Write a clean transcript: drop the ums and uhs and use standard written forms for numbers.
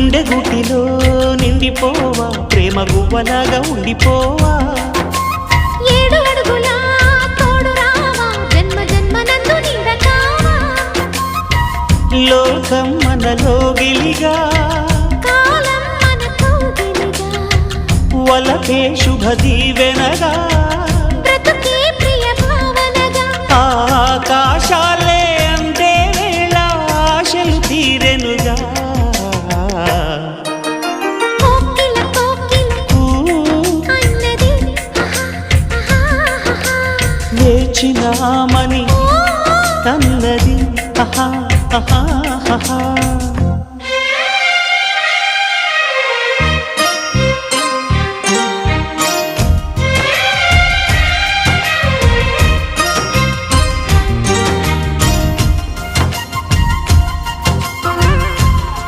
గుండె గుటిలో నిండిపోవా ప్రేమ గువ్వలాగా ఉండిపోవా 7 అడుగుల తోడు రావా జన్మ జన్మనందు నీడకావా లోకం మనలో గిలిగా కాలం మనతో గిలిగా వలకే శుభ దీవెనగా బ్రతుకే ప్రియ భావనగా ఆకాశాలే అందే వేళ ఆశలు తీరెనుగా కోకిల కోకిల అన్నది వేచినామని అన్నది